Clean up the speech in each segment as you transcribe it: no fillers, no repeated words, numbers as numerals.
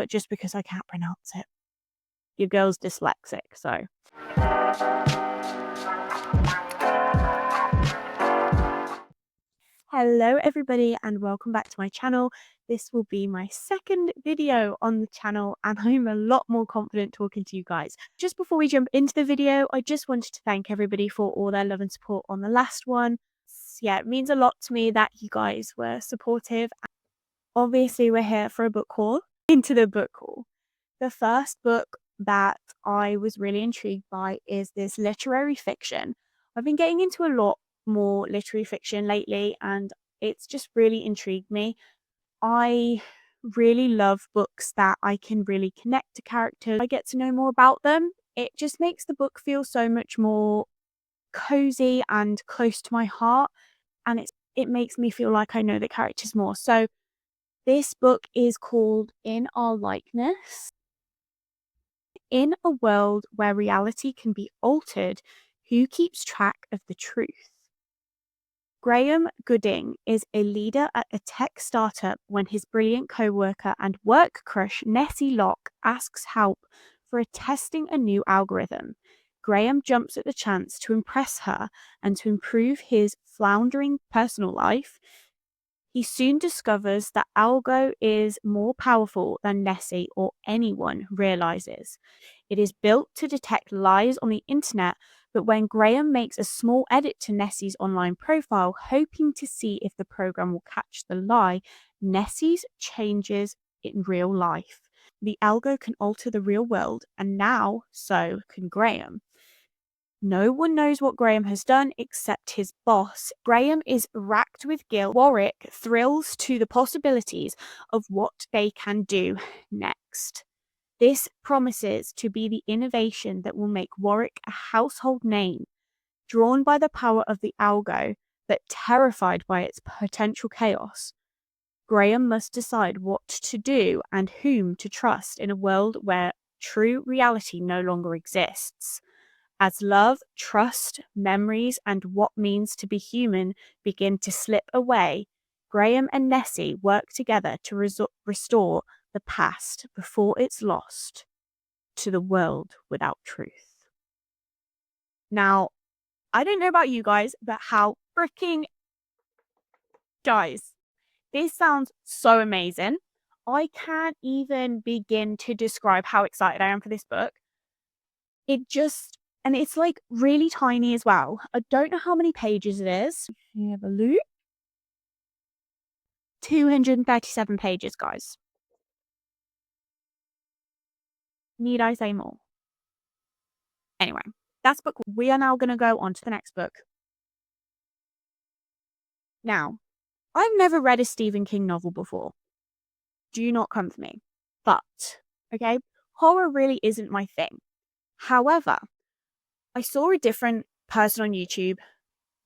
just because I can't pronounce it. Your girl's dyslexic, so. Hello everybody and welcome back to my channel. This will be my second video on the channel and I'm a lot more confident talking to you guys. Just before we jump into the video, I just wanted to thank everybody for all their love and support on the last one. Yeah, it means a lot to me that you guys were supportive. Obviously, we're here for a book haul. Into the book haul. The first book that I was really intrigued by is this literary fiction. I've been getting into a lot more literary fiction lately and it's just really intrigued me. I really love books that I can really connect to characters. I get to know more about them. It just makes the book feel so much more cozy and close to my heart, and it makes me feel like I know the characters more. So this book is called In Our Likeness. In a world where reality can be altered, who keeps track of the truth? Graham Gooding is a leader at a tech startup when his brilliant co-worker and work crush Nessie Locke asks help for testing a new algorithm. Graham jumps at the chance to impress her and to improve his floundering personal life. He soon discovers that Algo is more powerful than Nessie or anyone realizes. It is built to detect lies on the internet, but when Graham makes a small edit to Nessie's online profile, hoping to see if the program will catch the lie, Nessie's changes in real life. The Algo can alter the real world, and now so can Graham. No one knows what Graham has done except his boss. Graham is racked with guilt. Warwick thrills to the possibilities of what they can do next. This promises to be the innovation that will make Warwick a household name. Drawn by the power of the Algo, but terrified by its potential chaos, Graham must decide what to do and whom to trust in a world where true reality no longer exists. As love, trust, memories, and what means to be human begin to slip away, Graham and Nessie work together to restore the past before it's lost to the world without truth. Now, I don't know about you guys, but how freaking... Guys, this sounds so amazing. I can't even begin to describe how excited I am for this book. And it's like really tiny as well. I don't know how many pages it is. Have a look. 237 pages, guys. Need I say more? Anyway, that's book. We are now going to go on to the next book. Now, I've never read a Stephen King novel before. Do not come for me. But, okay, horror really isn't my thing. However, I saw a different person on YouTube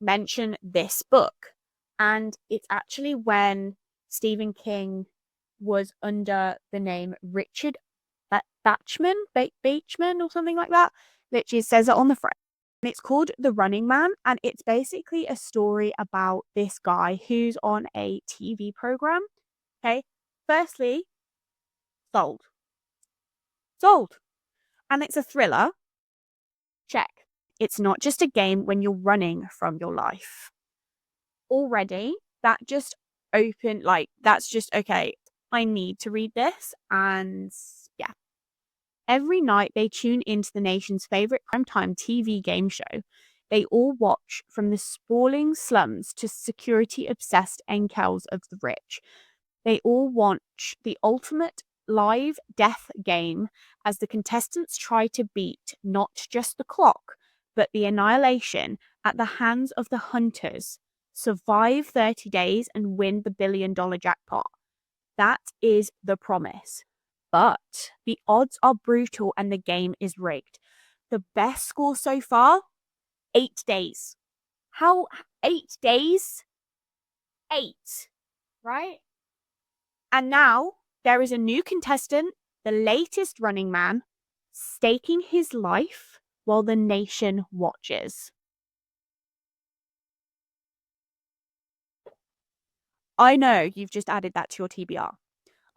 mention this book, and it's actually when Stephen King was under the name Richard Bachman or something like that. Literally says it on the front. And it's called The Running Man, and it's basically a story about this guy who's on a TV program. Okay, firstly, sold. And it's a thriller. Check. It's not just a game when you're running from your life. Already, that's just okay, I need to read this. And yeah, every night they tune into the nation's favorite primetime TV game show. They all watch, from the sprawling slums to security-obsessed enclaves of the rich. They all watch the ultimate live death game as the contestants try to beat not just the clock, but the annihilation at the hands of the hunters, survive 30 days and win the $1 billion jackpot. That is the promise. But the odds are brutal and the game is rigged. The best score so far? 8 days. How? 8 days? 8, right? And now there is a new contestant, the latest running man, staking his life while the nation watches. I know you've just added that to your TBR.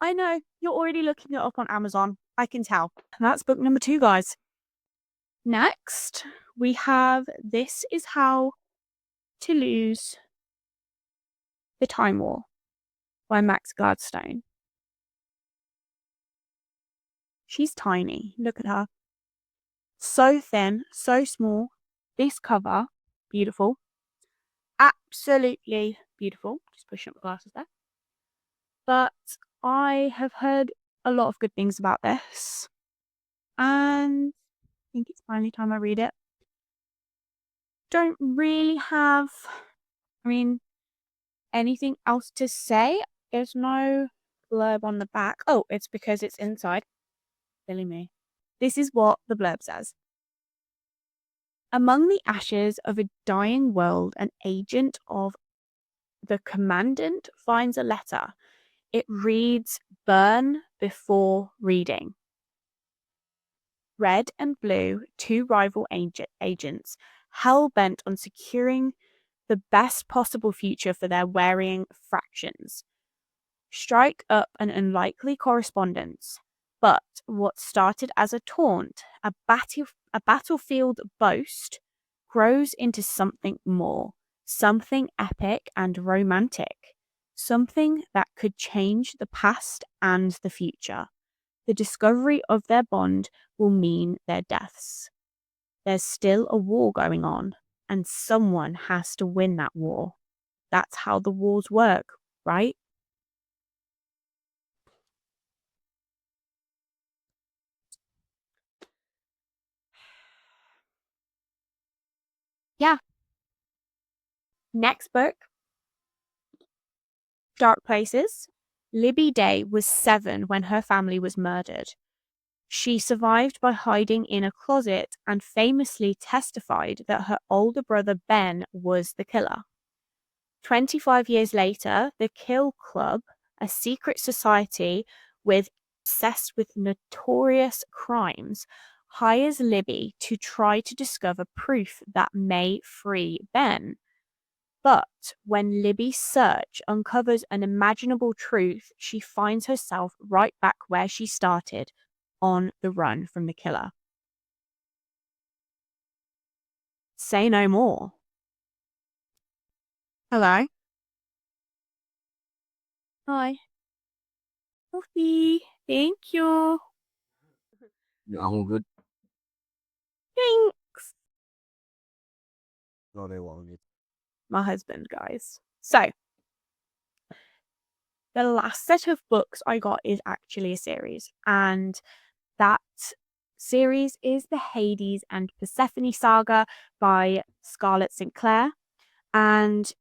I know, you're already looking it up on Amazon. I can tell. And that's book number 2, guys. Next, we have This Is How to Lose the Time War by Max Gladstone. She's tiny. Look at her. So thin, so small. This cover, beautiful. Absolutely beautiful. Just pushing up the glasses there. But I have heard a lot of good things about this. And I think it's finally time I read it. Don't really have, anything else to say. There's no blurb on the back. Oh, it's because it's inside. Silly me. This is what the blurb says. Among the ashes of a dying world, an agent of the commandant finds a letter. It reads, "Burn before reading." Red and Blue, 2 rival agents, hell-bent on securing the best possible future for their varying fractions, strike up an unlikely correspondence. But what started as a taunt, a battlefield boast, grows into something more, something epic and romantic, something that could change the past and the future. The discovery of their bond will mean their deaths. There's still a war going on, and someone has to win that war. That's how the wars work, right? Yeah. Next book, Dark Places. Libby Day was 7 when her family was murdered. She survived by hiding in a closet and famously testified that her older brother Ben was the killer. 25 years later, the Kill Club, a secret society obsessed with notorious crimes, hires Libby to try to discover proof that may free Ben. But when Libby's search uncovers an imaginable truth, she finds herself right back where she started, on the run from the killer. Say no more. Hello? Hi. Coffee. Thank you. Yeah, I'm all good. Thanks. No, they won't. My husband, guys. So, the last set of books I got is actually a series, and that series is the Hades and Persephone saga by Scarlett Sinclair. And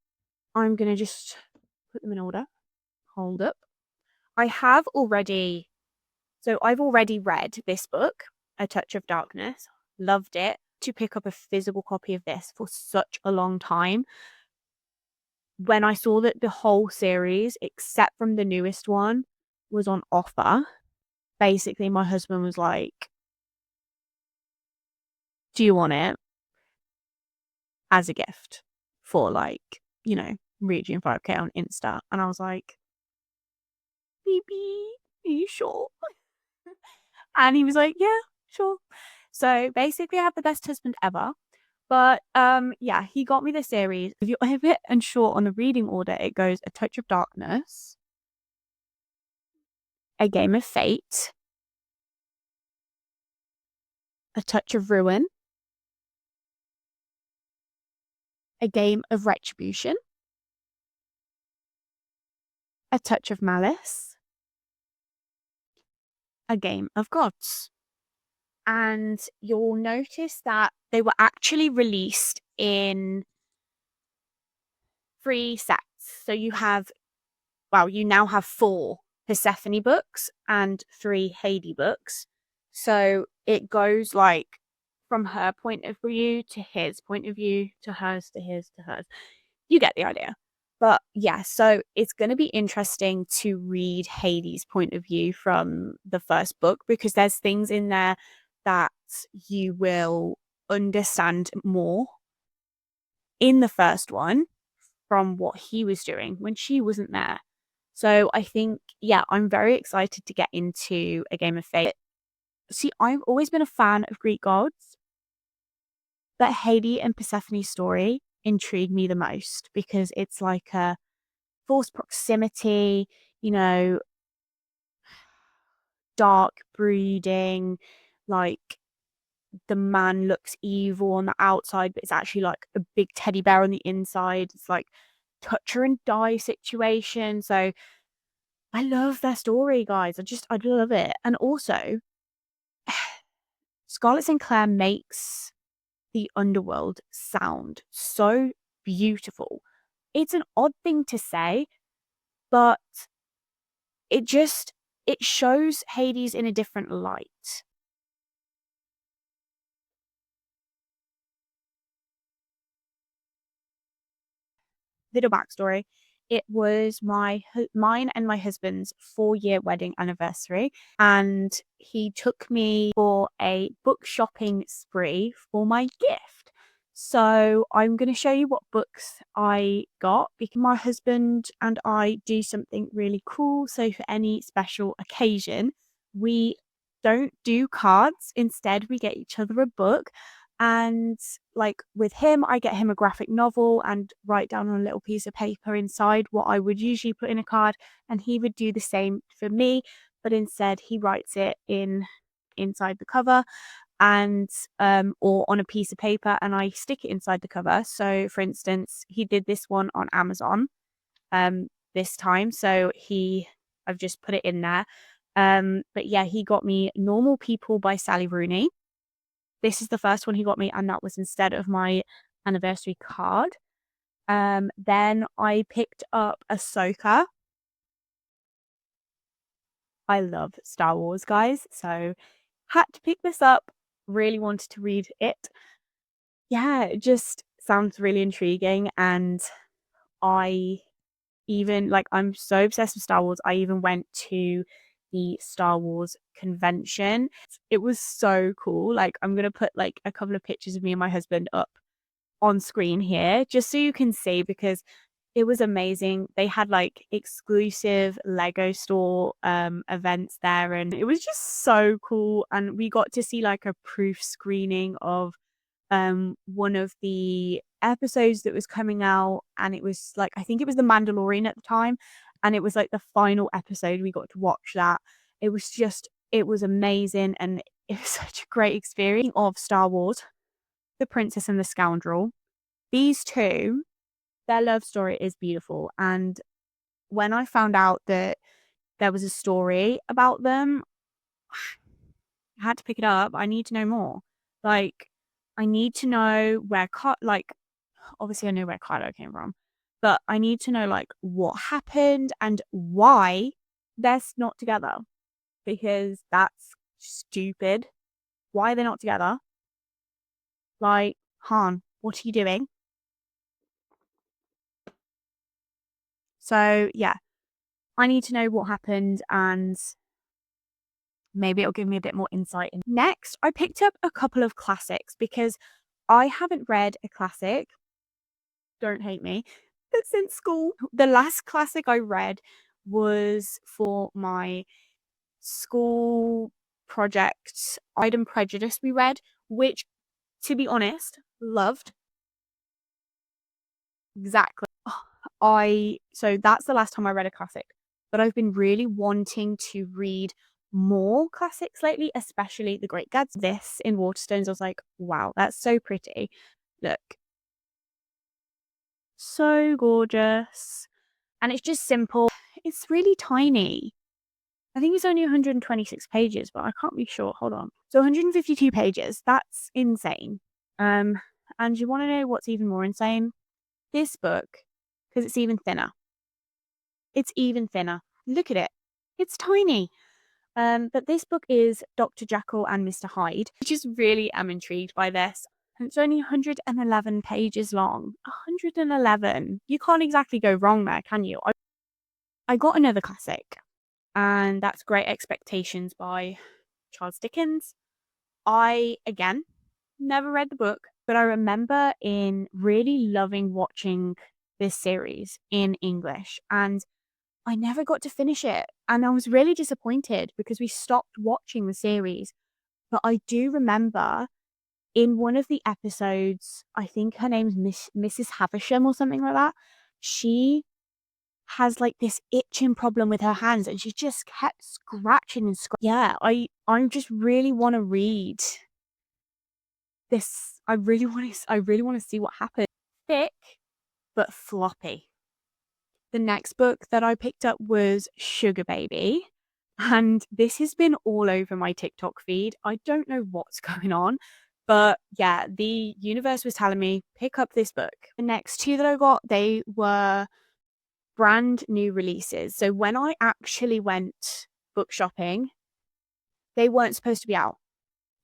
I'm going to just put them in order. Hold up. I've already read this book, A Touch of Darkness, loved it. To pick up a physical copy of this for such a long time. When I saw that the whole series, except from the newest one, was on offer, basically my husband was like, "Do you want it?" as a gift for reaching 5K on Insta. And I was like, "Baby, are you sure?" And he was like, "Yeah, sure." So basically I have the best husband ever. But yeah, he got me the series. If you're a bit unsure on the reading order, it goes A Touch of Darkness, A Game of Fate, A Touch of Ruin, A Game of Retribution, A Touch of Malice, A Game of Gods. And you'll notice that they were actually released in 3 sets. So you now have 4 Persephone books and 3 Hades books. So it goes from her point of view to his point of view to hers to his to hers. You get the idea. But yeah, so it's going to be interesting to read Hades' point of view from the first book, because there's things in there that you will understand more in the first one from what he was doing when she wasn't there. So I think, yeah, I'm very excited to get into A Game of Fate. See, I've always been a fan of Greek gods, but Hades and Persephone's story intrigued me the most because it's like a forced proximity, you know, dark brooding, like the man looks evil on the outside, but it's actually like a big teddy bear on the inside. It's like touch her and die situation. So I love their story, guys. I love it. And also, Scarlett Sinclair makes the underworld sound so beautiful. It's an odd thing to say, but it just it shows Hades in a different light. Little backstory. It was mine and my husband's 4-year wedding anniversary, and he took me for a book shopping spree for my gift. So I'm going to show you what books I got because my husband and I do something really cool. So for any special occasion, we don't do cards. Instead, we get each other a book. And like with him, I get him a graphic novel and write down on a little piece of paper inside what I would usually put in a card, and he would do the same for me, but instead he writes it inside the cover and or on a piece of paper, and I stick it inside the cover. So for instance, he did this one on Amazon this time, so I've just put it in there. But yeah, he got me Normal People by Sally Rooney. This is the first one he got me, and that was instead of my anniversary card. Then I picked up Ahsoka. I love Star Wars, guys, so had to pick this up. Really wanted to read it. Yeah, it just sounds really intriguing, and I I'm so obsessed with Star Wars. I even went to the Star Wars convention. It was so cool. Like, I'm gonna put like a couple of pictures of me and my husband up on screen here just so you can see because it was amazing. They had like exclusive Lego store events there, and it was just so cool. And we got to see like a proof screening of one of the episodes that was coming out, and it was like, I think it was The Mandalorian at the time, and it was like the final episode. We got to watch that. It was amazing, and it was such a great experience. Of Star Wars, The Princess and the Scoundrel, these two, their love story is beautiful. And when I found out that there was a story about them, I had to pick it up. I need to know more. Like, I need to know where like, obviously I know where Kylo came from, but I need to know like what happened and why they're not together, because that's stupid. Why are they not together? Like, Han, what are you doing? So yeah, I need to know what happened, and maybe it'll give me a bit more insight. Next, I picked up a couple of classics because I haven't read a classic, don't hate me, but since school. The last classic I read was for my school project, Pride and Prejudice we read, which, to be honest, loved. Exactly. So that's the last time I read a classic, but I've been really wanting to read more classics lately, especially The Great Gatsby. This in Waterstones, I was like, wow, that's so pretty. Look, so gorgeous. And it's just simple. It's really tiny. I think it's only 126 pages, but I can't be sure. Hold on. So 152 pages. That's insane. And you want to know what's even more insane? This book, because it's even thinner. It's even thinner. Look at it. It's tiny. But this book is Dr. Jekyll and Mr. Hyde. I just really am intrigued by this. And it's only 111 pages long. 111. You can't exactly go wrong there, can you? I got another classic, and that's Great Expectations by Charles Dickens. I, again, never read the book, but I remember in really loving watching this series in English. And I never got to finish it, and I was really disappointed because we stopped watching the series. But I do remember in one of the episodes, I think her name's Mrs. Havisham or something like that, she has, like, this itching problem with her hands, and she just kept scratching and yeah, I just really wanna read this. I really wanna see what happens. Thick, but floppy. The next book that I picked up was Sugar Baby, and this has been all over my TikTok feed. I don't know what's going on, but yeah, the universe was telling me, pick up this book. The next two that I got, they were brand new releases. So when I actually went book shopping, they weren't supposed to be out.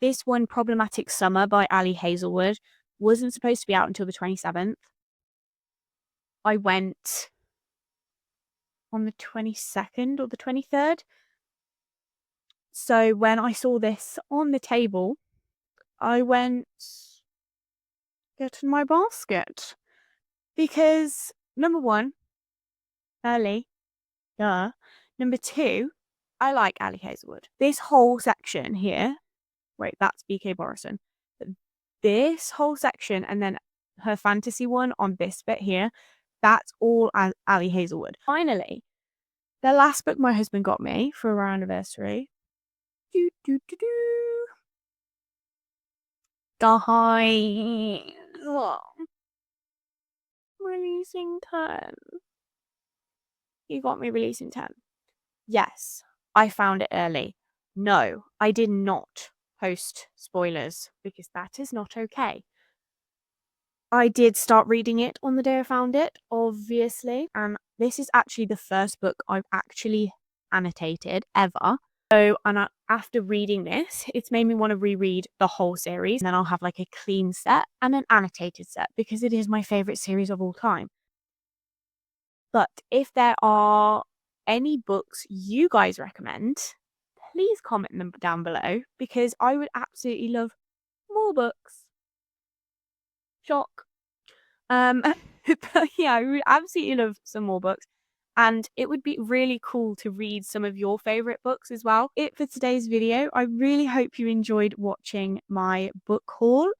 This one, Problematic Summer by Ali Hazelwood, wasn't supposed to be out until the 27th. I went on the 22nd or the 23rd. So when I saw this on the table, I went, get in my basket. Because, number one, early, duh. Number two, I like Ali Hazelwood. This whole section here, wait, that's BK Borison. This whole section and then her fantasy one on this bit here, that's all Ali Hazelwood. Finally, the last book my husband got me for our anniversary. Guys, releasing 10. You got me releasing 10. Yes, I found it early. No, I did not post spoilers because that is not okay. I did start reading it on the day I found it, obviously, and this is actually the first book I've actually annotated ever. So, after reading this, it's made me want to reread the whole series, and then I'll have like a clean set and an annotated set because it is my favorite series of all time. But if there are any books you guys recommend, please comment them down below because I would absolutely love more books. Shock. But yeah, I would absolutely love some more books. And it would be really cool to read some of your favorite books as well. It for today's video. I really hope you enjoyed watching my book haul.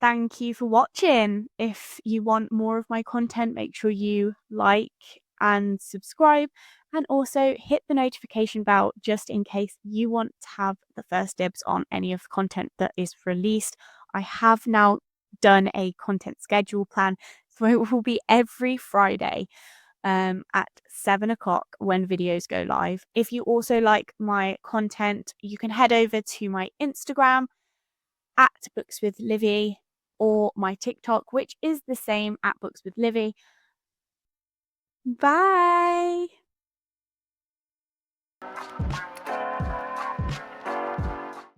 Thank you for watching. If you want more of my content, make sure you like and subscribe, and also hit the notification bell just in case you want to have the first dibs on any of the content that is released. I have now done a content schedule plan, so it will be every Friday at 7 o'clock when videos go live. If you also like my content, you can head over to my Instagram at Books with Livy, or my TikTok, which is the same, at Books with Livy. Bye!